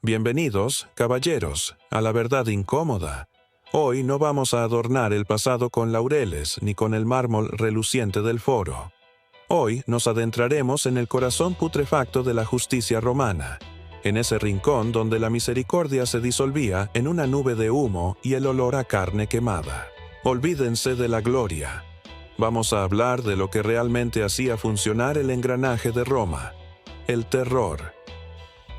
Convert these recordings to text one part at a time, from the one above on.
Bienvenidos, caballeros, a la verdad incómoda. Hoy no vamos a adornar el pasado con laureles ni con el mármol reluciente del foro. Hoy nos adentraremos en el corazón putrefacto de la justicia romana, en ese rincón donde la misericordia se disolvía en una nube de humo y el olor a carne quemada. Olvídense de la gloria. Vamos a hablar de lo que realmente hacía funcionar el engranaje de Roma, el terror.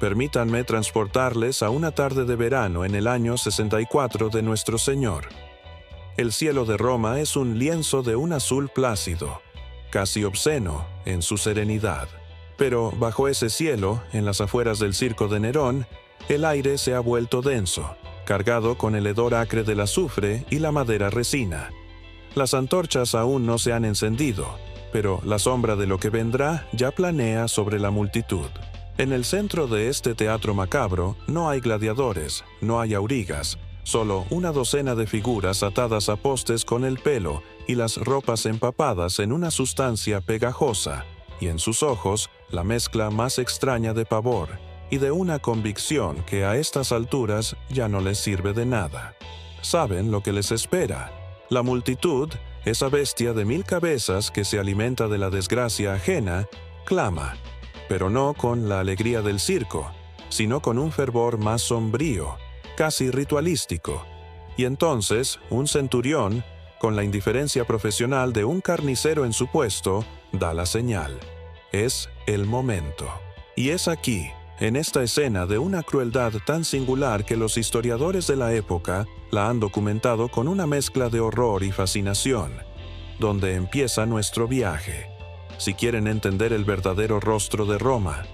Permítanme transportarles a una tarde de verano en el año 64 de nuestro Señor. El cielo de Roma es un lienzo de un azul plácido, casi obsceno en su serenidad. Pero bajo ese cielo, en las afueras del circo de Nerón, el aire se ha vuelto denso, cargado con el hedor acre del azufre y la madera resina. Las antorchas aún no se han encendido, pero la sombra de lo que vendrá ya planea sobre la multitud. En el centro de este teatro macabro no hay gladiadores, no hay aurigas, solo una docena de figuras atadas a postes con el pelo y las ropas empapadas en una sustancia pegajosa, y en sus ojos la mezcla más extraña de pavor y de una convicción que a estas alturas ya no les sirve de nada. Saben lo que les espera. La multitud, esa bestia de 1000 cabezas que se alimenta de la desgracia ajena, clama, pero no con la alegría del circo, sino con un fervor más sombrío, casi ritualístico. Y entonces, un centurión, con la indiferencia profesional de un carnicero en su puesto, da la señal. Es el momento. Y es aquí, en esta escena de una crueldad tan singular que los historiadores de la época la han documentado con una mezcla de horror y fascinación, donde empieza nuestro viaje. Si quieren entender el verdadero rostro de Roma,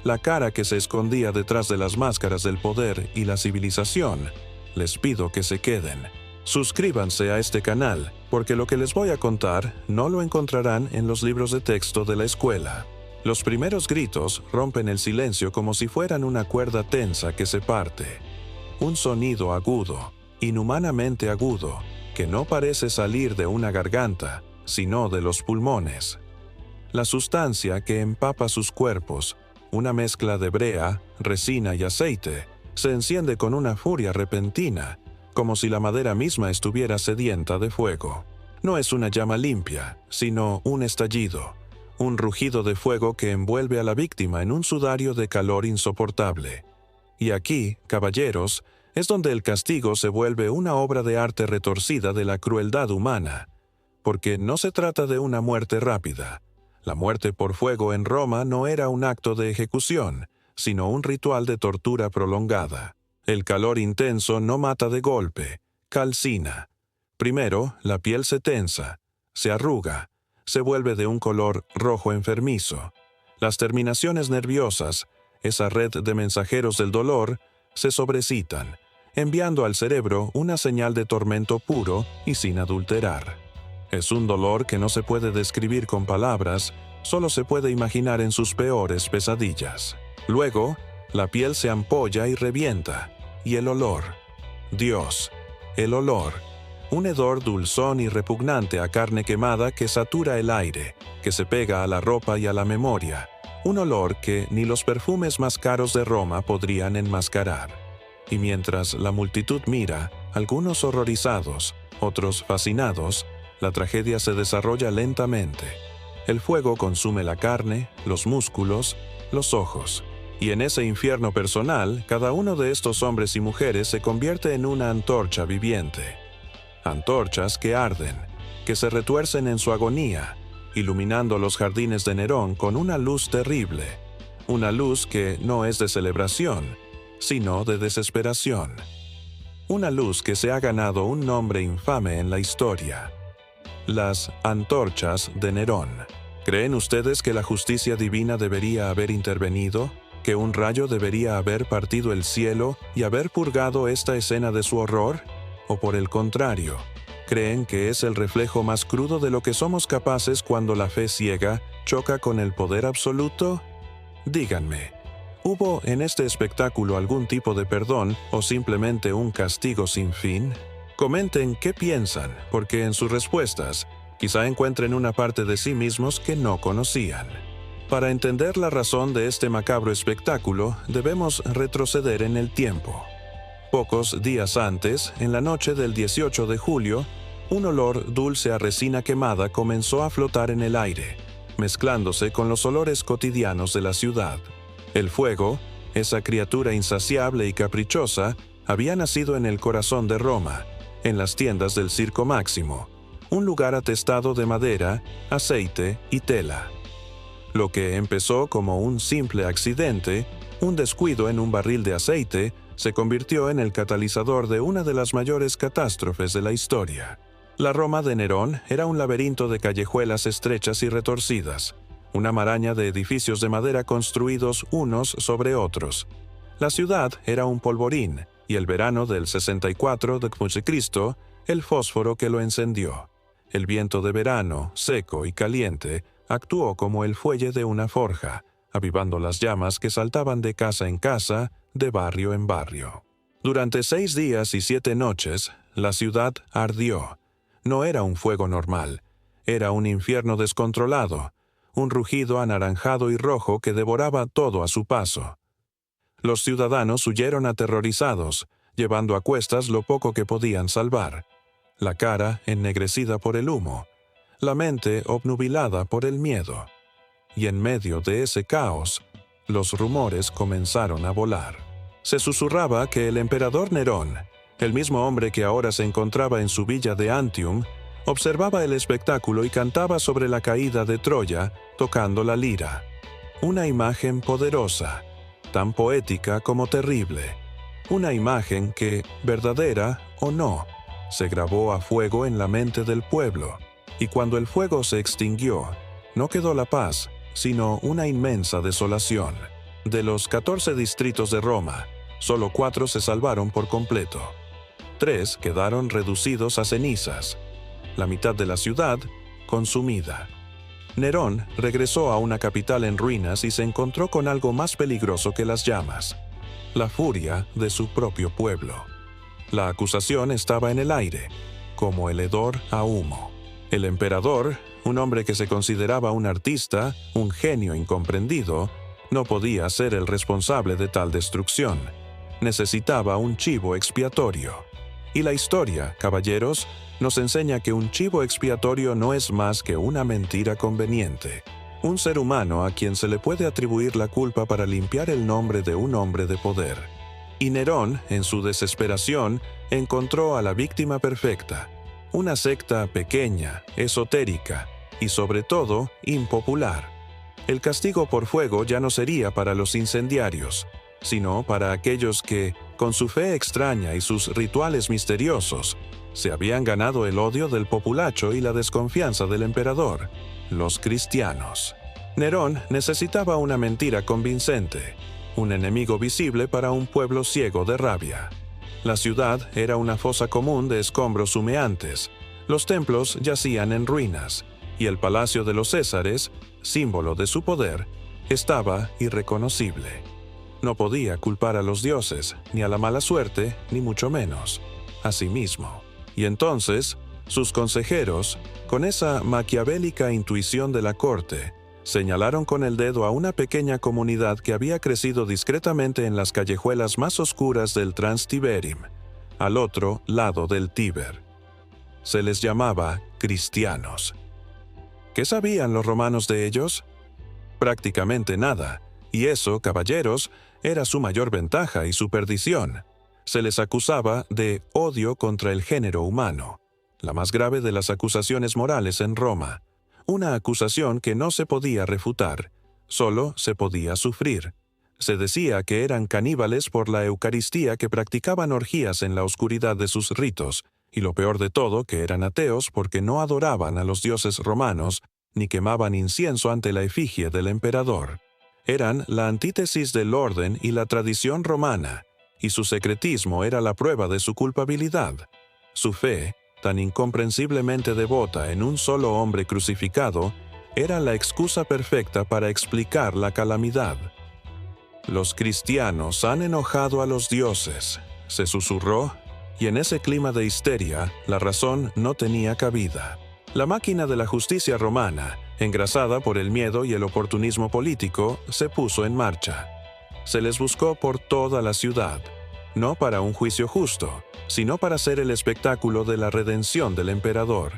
la cara que se escondía detrás de las máscaras del poder y la civilización, les pido que se queden. Suscríbanse a este canal, porque lo que les voy a contar no lo encontrarán en los libros de texto de la escuela. Los primeros gritos rompen el silencio como si fueran una cuerda tensa que se parte. Un sonido agudo, inhumanamente agudo, que no parece salir de una garganta, sino de los pulmones. La sustancia que empapa sus cuerpos, una mezcla de brea, resina y aceite, se enciende con una furia repentina, como si la madera misma estuviera sedienta de fuego. No es una llama limpia, sino un estallido, un rugido de fuego que envuelve a la víctima en un sudario de calor insoportable. Y aquí, caballeros, es donde el castigo se vuelve una obra de arte retorcida de la crueldad humana, porque no se trata de una muerte rápida. La muerte por fuego en Roma no era un acto de ejecución, sino un ritual de tortura prolongada. El calor intenso no mata de golpe, calcina. Primero, la piel se tensa, se arruga, se vuelve de un color rojo enfermizo. Las terminaciones nerviosas, esa red de mensajeros del dolor, se sobreexcitan, enviando al cerebro una señal de tormento puro y sin adulterar. Es un dolor que no se puede describir con palabras, solo se puede imaginar en sus peores pesadillas. Luego, la piel se ampolla y revienta, y el olor. Dios, el olor. Un hedor dulzón y repugnante a carne quemada que satura el aire, que se pega a la ropa y a la memoria. Un olor que ni los perfumes más caros de Roma podrían enmascarar. Y mientras la multitud mira, algunos horrorizados, otros fascinados, la tragedia se desarrolla lentamente. El fuego consume la carne, los músculos, los ojos. Y en ese infierno personal, cada uno de estos hombres y mujeres se convierte en una antorcha viviente. Antorchas que arden, que se retuercen en su agonía, iluminando los jardines de Nerón con una luz terrible. Una luz que no es de celebración, sino de desesperación. Una luz que se ha ganado un nombre infame en la historia. Las antorchas de Nerón. ¿Creen ustedes que la justicia divina debería haber intervenido? ¿Que un rayo debería haber partido el cielo y haber purgado esta escena de su horror? ¿O por el contrario, creen que es el reflejo más crudo de lo que somos capaces cuando la fe ciega choca con el poder absoluto? Díganme, ¿hubo en este espectáculo algún tipo de perdón o simplemente un castigo sin fin? Comenten qué piensan, porque en sus respuestas quizá encuentren una parte de sí mismos que no conocían. Para entender la razón de este macabro espectáculo, debemos retroceder en el tiempo. Pocos días antes, en la noche del 18 de julio, un olor dulce a resina quemada comenzó a flotar en el aire, mezclándose con los olores cotidianos de la ciudad. El fuego, esa criatura insaciable y caprichosa, había nacido en el corazón de Roma, en las tiendas del Circo Máximo, un lugar atestado de madera, aceite y tela. Lo que empezó como un simple accidente, un descuido en un barril de aceite, se convirtió en el catalizador de una de las mayores catástrofes de la historia. La Roma de Nerón era un laberinto de callejuelas estrechas y retorcidas, una maraña de edificios de madera construidos unos sobre otros. La ciudad era un polvorín, y el verano del 64 después de Cristo, el fósforo que lo encendió. El viento de verano, seco y caliente, actuó como el fuelle de una forja, avivando las llamas que saltaban de casa en casa, de barrio en barrio. Durante 6 días y 7 noches, la ciudad ardió. No era un fuego normal, era un infierno descontrolado, un rugido anaranjado y rojo que devoraba todo a su paso. Los ciudadanos huyeron aterrorizados, llevando a cuestas lo poco que podían salvar, la cara ennegrecida por el humo, la mente obnubilada por el miedo. Y en medio de ese caos, los rumores comenzaron a volar. Se susurraba que el emperador Nerón, el mismo hombre que ahora se encontraba en su villa de Antium, observaba el espectáculo y cantaba sobre la caída de Troya, tocando la lira. Una imagen poderosa, tan poética como terrible. Una imagen que, verdadera o no, se grabó a fuego en la mente del pueblo. Y cuando el fuego se extinguió, no quedó la paz, sino una inmensa desolación. De los 14 distritos de Roma, solo 4 se salvaron por completo. 3 quedaron reducidos a cenizas. La mitad de la ciudad, consumida. Nerón regresó a una capital en ruinas y se encontró con algo más peligroso que las llamas: la furia de su propio pueblo. La acusación estaba en el aire, como el hedor a humo. El emperador, un hombre que se consideraba un artista, un genio incomprendido, no podía ser el responsable de tal destrucción. Necesitaba un chivo expiatorio. Y la historia, caballeros, nos enseña que un chivo expiatorio no es más que una mentira conveniente. Un ser humano a quien se le puede atribuir la culpa para limpiar el nombre de un hombre de poder. Y Nerón, en su desesperación, encontró a la víctima perfecta. Una secta pequeña, esotérica y, sobre todo, impopular. El castigo por fuego ya no sería para los incendiarios, sino para aquellos que, con su fe extraña y sus rituales misteriosos, se habían ganado el odio del populacho y la desconfianza del emperador, los cristianos. Nerón necesitaba una mentira convincente, un enemigo visible para un pueblo ciego de rabia. La ciudad era una fosa común de escombros humeantes, los templos yacían en ruinas, y el palacio de los Césares, símbolo de su poder, estaba irreconocible. No podía culpar a los dioses, ni a la mala suerte, ni mucho menos a sí mismo. Y entonces, sus consejeros, con esa maquiavélica intuición de la corte, señalaron con el dedo a una pequeña comunidad que había crecido discretamente en las callejuelas más oscuras del Transtiberim, al otro lado del Tíber. Se les llamaba cristianos. ¿Qué sabían los romanos de ellos? Prácticamente nada, y eso, caballeros, era su mayor ventaja y su perdición. Se les acusaba de odio contra el género humano, la más grave de las acusaciones morales en Roma. Una acusación que no se podía refutar, solo se podía sufrir. Se decía que eran caníbales por la Eucaristía, que practicaban orgías en la oscuridad de sus ritos, y lo peor de todo, que eran ateos porque no adoraban a los dioses romanos ni quemaban incienso ante la efigie del emperador. Eran la antítesis del orden y la tradición romana, y su secretismo era la prueba de su culpabilidad. Su fe, tan incomprensiblemente devota en un solo hombre crucificado, era la excusa perfecta para explicar la calamidad. Los cristianos han enojado a los dioses, se susurró, y en ese clima de histeria, la razón no tenía cabida. La máquina de la justicia romana, engrasada por el miedo y el oportunismo político, se puso en marcha. Se les buscó por toda la ciudad, no para un juicio justo, sino para ser el espectáculo de la redención del emperador.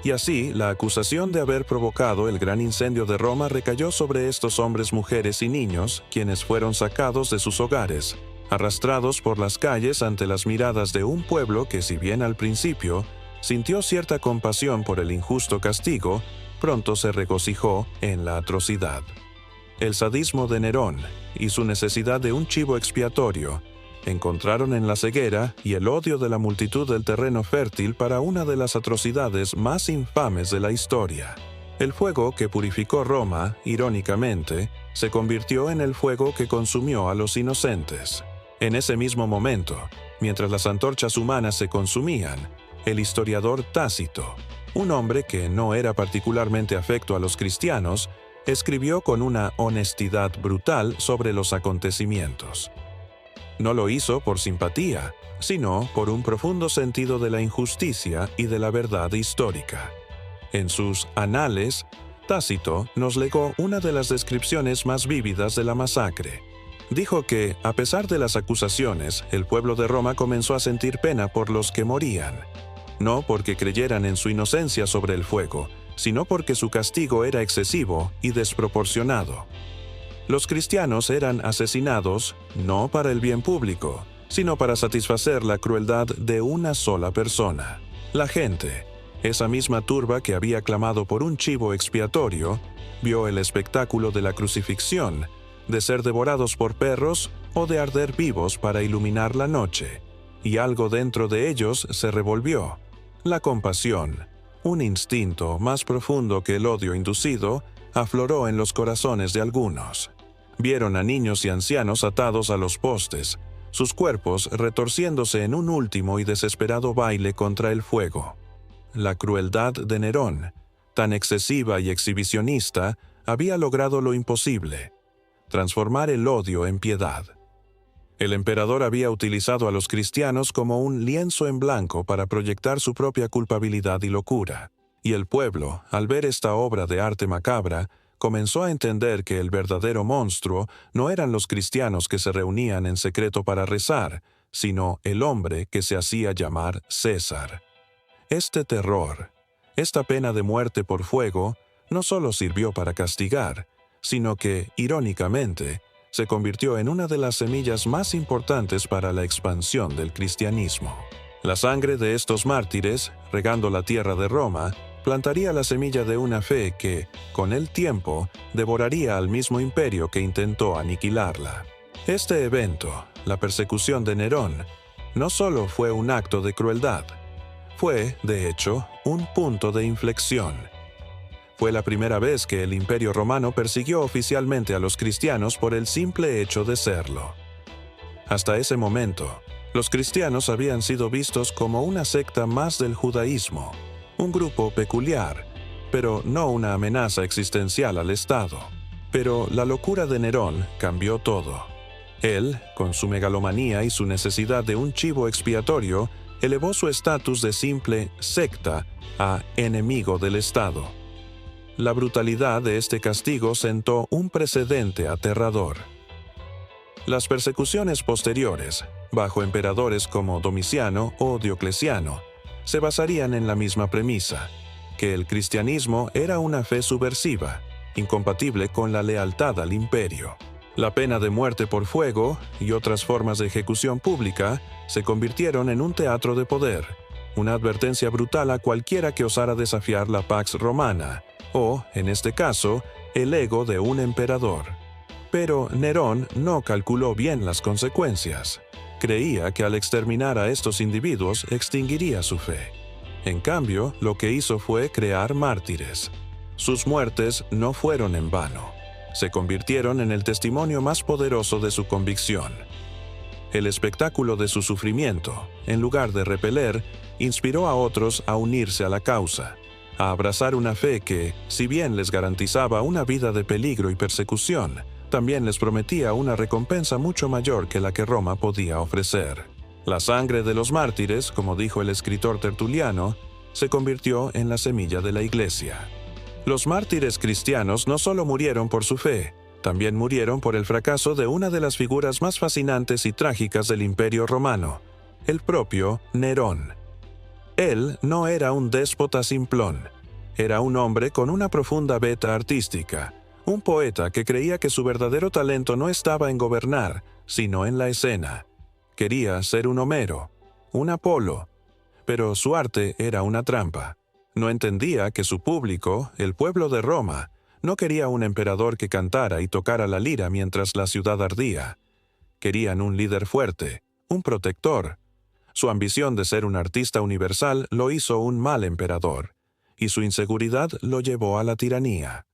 Y así, la acusación de haber provocado el gran incendio de Roma recayó sobre estos hombres, mujeres y niños, quienes fueron sacados de sus hogares, arrastrados por las calles ante las miradas de un pueblo que, si bien al principio sintió cierta compasión por el injusto castigo, pronto se regocijó en la atrocidad. El sadismo de Nerón y su necesidad de un chivo expiatorio encontraron en la ceguera y el odio de la multitud del terreno fértil para una de las atrocidades más infames de la historia. El fuego que purificó Roma, irónicamente, se convirtió en el fuego que consumió a los inocentes. En ese mismo momento, mientras las antorchas humanas se consumían, el historiador Tácito, un hombre que no era particularmente afecto a los cristianos, escribió con una honestidad brutal sobre los acontecimientos. No lo hizo por simpatía, sino por un profundo sentido de la injusticia y de la verdad histórica. En sus Anales, Tácito nos legó una de las descripciones más vívidas de la masacre. Dijo que, a pesar de las acusaciones, el pueblo de Roma comenzó a sentir pena por los que morían, no porque creyeran en su inocencia sobre el fuego, sino porque su castigo era excesivo y desproporcionado. Los cristianos eran asesinados no para el bien público, sino para satisfacer la crueldad de una sola persona. La gente, esa misma turba que había clamado por un chivo expiatorio, vio el espectáculo de la crucifixión, de ser devorados por perros o de arder vivos para iluminar la noche, y algo dentro de ellos se revolvió. La compasión, un instinto más profundo que el odio inducido, afloró en los corazones de algunos. Vieron a niños y ancianos atados a los postes, sus cuerpos retorciéndose en un último y desesperado baile contra el fuego. La crueldad de Nerón, tan excesiva y exhibicionista, había logrado lo imposible: transformar el odio en piedad. El emperador había utilizado a los cristianos como un lienzo en blanco para proyectar su propia culpabilidad y locura, y el pueblo, al ver esta obra de arte macabra, comenzó a entender que el verdadero monstruo no eran los cristianos que se reunían en secreto para rezar, sino el hombre que se hacía llamar César. Este terror, esta pena de muerte por fuego, no solo sirvió para castigar, sino que, irónicamente, se convirtió en una de las semillas más importantes para la expansión del cristianismo. La sangre de estos mártires, regando la tierra de Roma, plantaría la semilla de una fe que, con el tiempo, devoraría al mismo imperio que intentó aniquilarla. Este evento, la persecución de Nerón, no solo fue un acto de crueldad, fue, de hecho, un punto de inflexión. Fue la primera vez que el Imperio Romano persiguió oficialmente a los cristianos por el simple hecho de serlo. Hasta ese momento, los cristianos habían sido vistos como una secta más del judaísmo, un grupo peculiar, pero no una amenaza existencial al Estado. Pero la locura de Nerón cambió todo. Él, con su megalomanía y su necesidad de un chivo expiatorio, elevó su estatus de simple secta a enemigo del Estado. La brutalidad de este castigo sentó un precedente aterrador. Las persecuciones posteriores, bajo emperadores como Domiciano o Diocleciano, se basarían en la misma premisa, que el cristianismo era una fe subversiva, incompatible con la lealtad al imperio. La pena de muerte por fuego y otras formas de ejecución pública se convirtieron en un teatro de poder, una advertencia brutal a cualquiera que osara desafiar la Pax Romana, o, en este caso, el ego de un emperador. Pero Nerón no calculó bien las consecuencias. Creía que al exterminar a estos individuos extinguiría su fe. En cambio, lo que hizo fue crear mártires. Sus muertes no fueron en vano. Se convirtieron en el testimonio más poderoso de su convicción. El espectáculo de su sufrimiento, en lugar de repeler, inspiró a otros a unirse a la causa, a abrazar una fe que, si bien les garantizaba una vida de peligro y persecución, también les prometía una recompensa mucho mayor que la que Roma podía ofrecer. La sangre de los mártires, como dijo el escritor Tertuliano, se convirtió en la semilla de la Iglesia. Los mártires cristianos no solo murieron por su fe, también murieron por el fracaso de una de las figuras más fascinantes y trágicas del Imperio Romano, el propio Nerón. Él no era un déspota simplón, era un hombre con una profunda veta artística, un poeta que creía que su verdadero talento no estaba en gobernar, sino en la escena. Quería ser un Homero, un Apolo, pero su arte era una trampa. No entendía que su público, el pueblo de Roma, no quería un emperador que cantara y tocara la lira mientras la ciudad ardía. Querían un líder fuerte, un protector. Su ambición de ser un artista universal lo hizo un mal emperador, y su inseguridad lo llevó a la tiranía.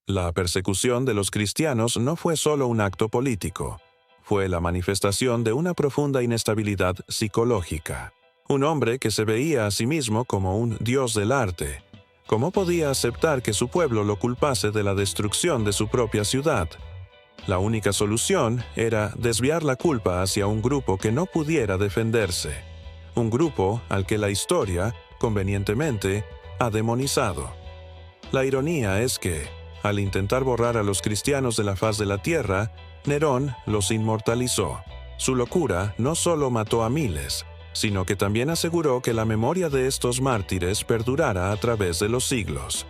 La persecución de los cristianos no fue solo un acto político, fue la manifestación de una profunda inestabilidad psicológica. Un hombre que se veía a sí mismo como un dios del arte. ¿Cómo podía aceptar que su pueblo lo culpase de la destrucción de su propia ciudad? La única solución era desviar la culpa hacia un grupo que no pudiera defenderse. Un grupo al que la historia, convenientemente, ha demonizado. La ironía es que, al intentar borrar a los cristianos de la faz de la tierra, Nerón los inmortalizó. Su locura no solo mató a miles, sino que también aseguró que la memoria de estos mártires perdurara a través de los siglos.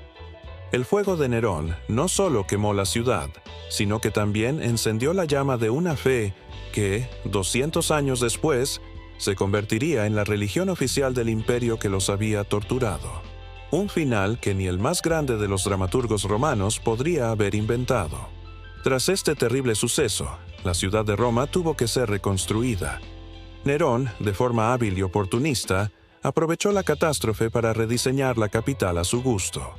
El fuego de Nerón no solo quemó la ciudad, sino que también encendió la llama de una fe que, 200 años después, se convertiría en la religión oficial del imperio que los había torturado. Un final que ni el más grande de los dramaturgos romanos podría haber inventado. Tras este terrible suceso, la ciudad de Roma tuvo que ser reconstruida. Nerón, de forma hábil y oportunista, aprovechó la catástrofe para rediseñar la capital a su gusto.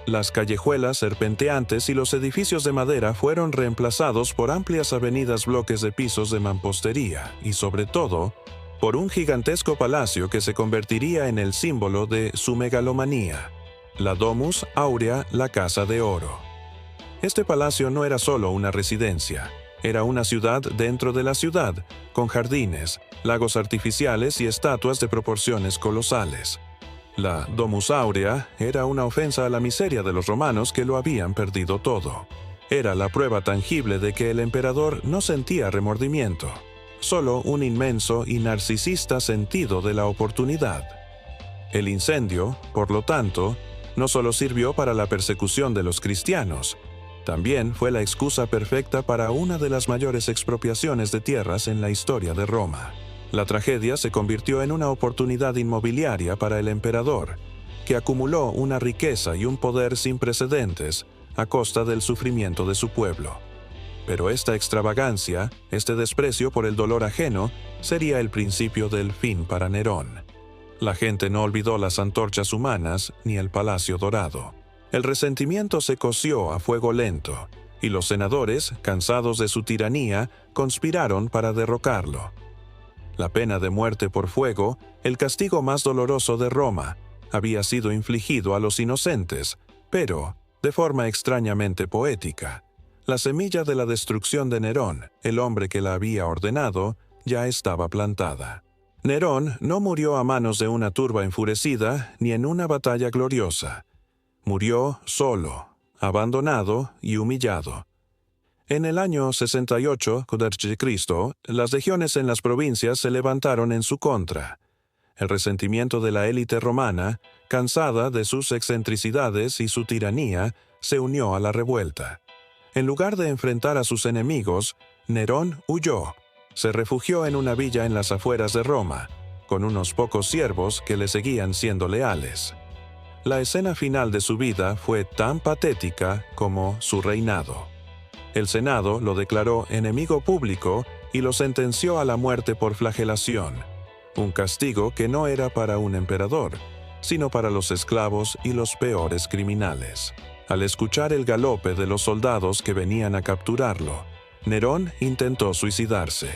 Las callejuelas serpenteantes y los edificios de madera fueron reemplazados por amplias avenidas bloques de pisos de mampostería y, sobre todo, por un gigantesco palacio que se convertiría en el símbolo de su megalomanía, la Domus Aurea, la Casa de Oro. Este palacio no era solo una residencia, era una ciudad dentro de la ciudad, con jardines, lagos artificiales y estatuas de proporciones colosales. La Domus Aurea era una ofensa a la miseria de los romanos que lo habían perdido todo. Era la prueba tangible de que el emperador no sentía remordimiento, solo un inmenso y narcisista sentido de la oportunidad. El incendio, por lo tanto, no solo sirvió para la persecución de los cristianos, también fue la excusa perfecta para una de las mayores expropiaciones de tierras en la historia de Roma. La tragedia se convirtió en una oportunidad inmobiliaria para el emperador, que acumuló una riqueza y un poder sin precedentes a costa del sufrimiento de su pueblo. Pero esta extravagancia, este desprecio por el dolor ajeno, sería el principio del fin para Nerón. La gente no olvidó las antorchas humanas ni el palacio dorado. El resentimiento se coció a fuego lento, y los senadores, cansados de su tiranía, conspiraron para derrocarlo. La pena de muerte por fuego, el castigo más doloroso de Roma, había sido infligido a los inocentes, pero, de forma extrañamente poética, la semilla de la destrucción de Nerón, el hombre que la había ordenado, ya estaba plantada. Nerón no murió a manos de una turba enfurecida ni en una batalla gloriosa. Murió solo, abandonado y humillado. En el año 68 c., las legiones en las provincias se levantaron en su contra. El resentimiento de la élite romana, cansada de sus excentricidades y su tiranía, se unió a la revuelta. En lugar de enfrentar a sus enemigos, Nerón huyó. Se refugió en una villa en las afueras de Roma, con unos pocos siervos que le seguían siendo leales. La escena final de su vida fue tan patética como su reinado. El Senado lo declaró enemigo público y lo sentenció a la muerte por flagelación, un castigo que no era para un emperador, sino para los esclavos y los peores criminales. Al escuchar el galope de los soldados que venían a capturarlo, Nerón intentó suicidarse,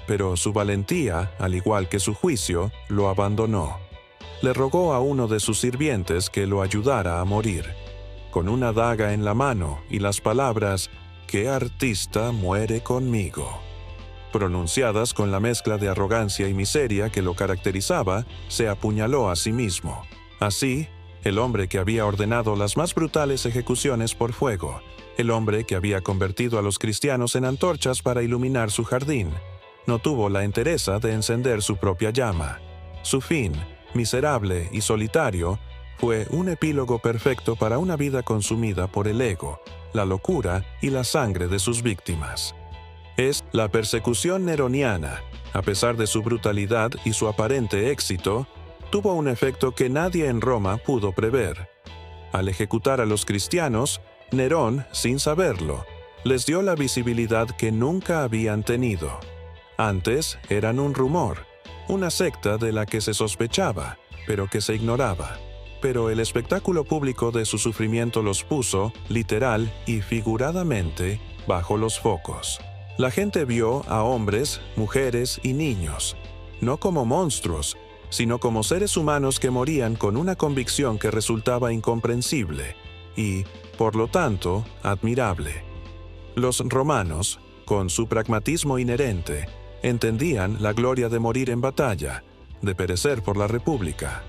pero su valentía, al igual que su juicio, lo abandonó. Le rogó a uno de sus sirvientes que lo ayudara a morir, con una daga en la mano y las palabras «¿Qué artista muere conmigo?». Pronunciadas con la mezcla de arrogancia y miseria que lo caracterizaba, se apuñaló a sí mismo. Así, el hombre que había ordenado las más brutales ejecuciones por fuego, el hombre que había convertido a los cristianos en antorchas para iluminar su jardín, no tuvo la entereza de encender su propia llama. Su fin, miserable y solitario, fue un epílogo perfecto para una vida consumida por el ego, la locura y la sangre de sus víctimas. Es la persecución neroniana, a pesar de su brutalidad y su aparente éxito, tuvo un efecto que nadie en Roma pudo prever. Al ejecutar a los cristianos, Nerón, sin saberlo, les dio la visibilidad que nunca habían tenido. Antes eran un rumor, una secta de la que se sospechaba, pero que se ignoraba. Pero el espectáculo público de su sufrimiento los puso, literal y figuradamente, bajo los focos. La gente vio a hombres, mujeres y niños, no como monstruos, sino como seres humanos que morían con una convicción que resultaba incomprensible y, por lo tanto, admirable. Los romanos, con su pragmatismo inherente, entendían la gloria de morir en batalla, de perecer por la república.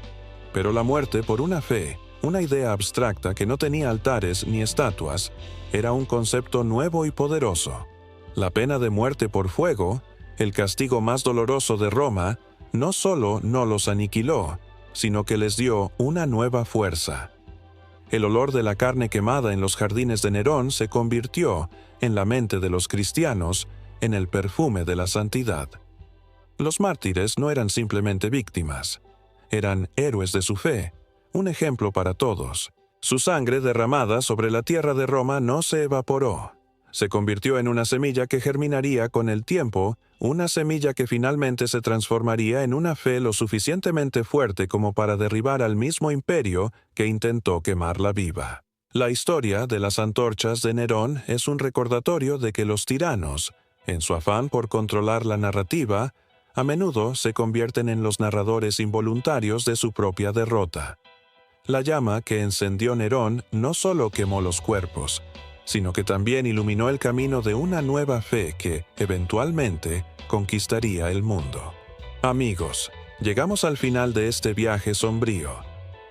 Pero la muerte por una fe, una idea abstracta que no tenía altares ni estatuas, era un concepto nuevo y poderoso. La pena de muerte por fuego, el castigo más doloroso de Roma, no solo no los aniquiló, sino que les dio una nueva fuerza. El olor de la carne quemada en los jardines de Nerón se convirtió, en la mente de los cristianos, en el perfume de la santidad. Los mártires no eran simplemente víctimas, eran héroes de su fe, un ejemplo para todos. Su sangre derramada sobre la tierra de Roma no se evaporó. Se convirtió en una semilla que germinaría con el tiempo, una semilla que finalmente se transformaría en una fe lo suficientemente fuerte como para derribar al mismo imperio que intentó quemarla viva. La historia de las antorchas de Nerón es un recordatorio de que los tiranos, en su afán por controlar la narrativa, a menudo se convierten en los narradores involuntarios de su propia derrota. La llama que encendió Nerón no solo quemó los cuerpos, sino que también iluminó el camino de una nueva fe que, eventualmente, conquistaría el mundo. Amigos, llegamos al final de este viaje sombrío.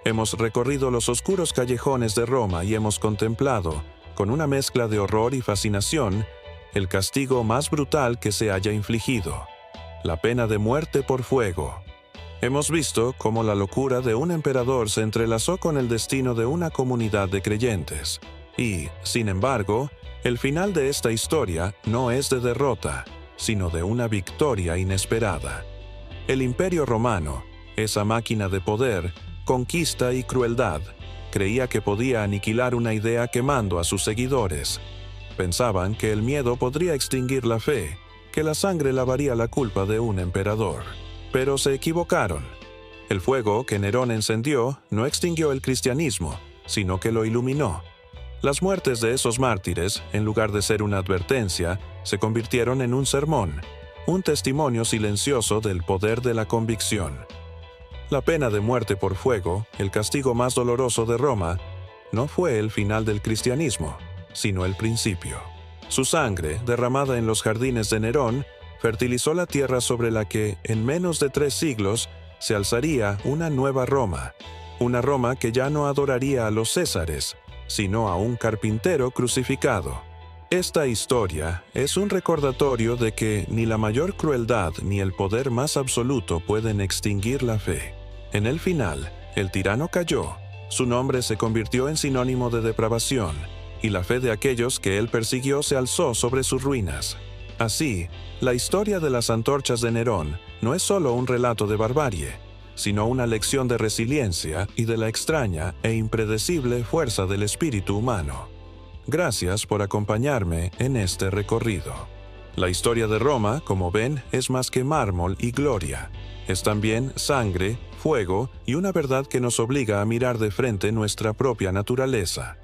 Hemos recorrido los oscuros callejones de Roma y hemos contemplado, con una mezcla de horror y fascinación, el castigo más brutal que se haya infligido, la pena de muerte por fuego. Hemos visto cómo la locura de un emperador se entrelazó con el destino de una comunidad de creyentes. Y, sin embargo, el final de esta historia no es de derrota, sino de una victoria inesperada. El Imperio Romano, esa máquina de poder, conquista y crueldad, creía que podía aniquilar una idea quemando a sus seguidores. Pensaban que el miedo podría extinguir la fe, que la sangre lavaría la culpa de un emperador. Pero se equivocaron. El fuego que Nerón encendió no extinguió el cristianismo, sino que lo iluminó. Las muertes de esos mártires, en lugar de ser una advertencia, se convirtieron en un sermón, un testimonio silencioso del poder de la convicción. La pena de muerte por fuego, el castigo más doloroso de Roma, no fue el final del cristianismo, sino el principio. Su sangre, derramada en los jardines de Nerón, fertilizó la tierra sobre la que, en menos de 3 siglos, se alzaría una nueva Roma, una Roma que ya no adoraría a los césares, sino a un carpintero crucificado. Esta historia es un recordatorio de que ni la mayor crueldad ni el poder más absoluto pueden extinguir la fe. En el final, el tirano cayó, su nombre se convirtió en sinónimo de depravación, y la fe de aquellos que él persiguió se alzó sobre sus ruinas. Así, la historia de las antorchas de Nerón no es solo un relato de barbarie, sino una lección de resiliencia y de la extraña e impredecible fuerza del espíritu humano. Gracias por acompañarme en este recorrido. La historia de Roma, como ven, es más que mármol y gloria. Es también sangre, fuego y una verdad que nos obliga a mirar de frente nuestra propia naturaleza.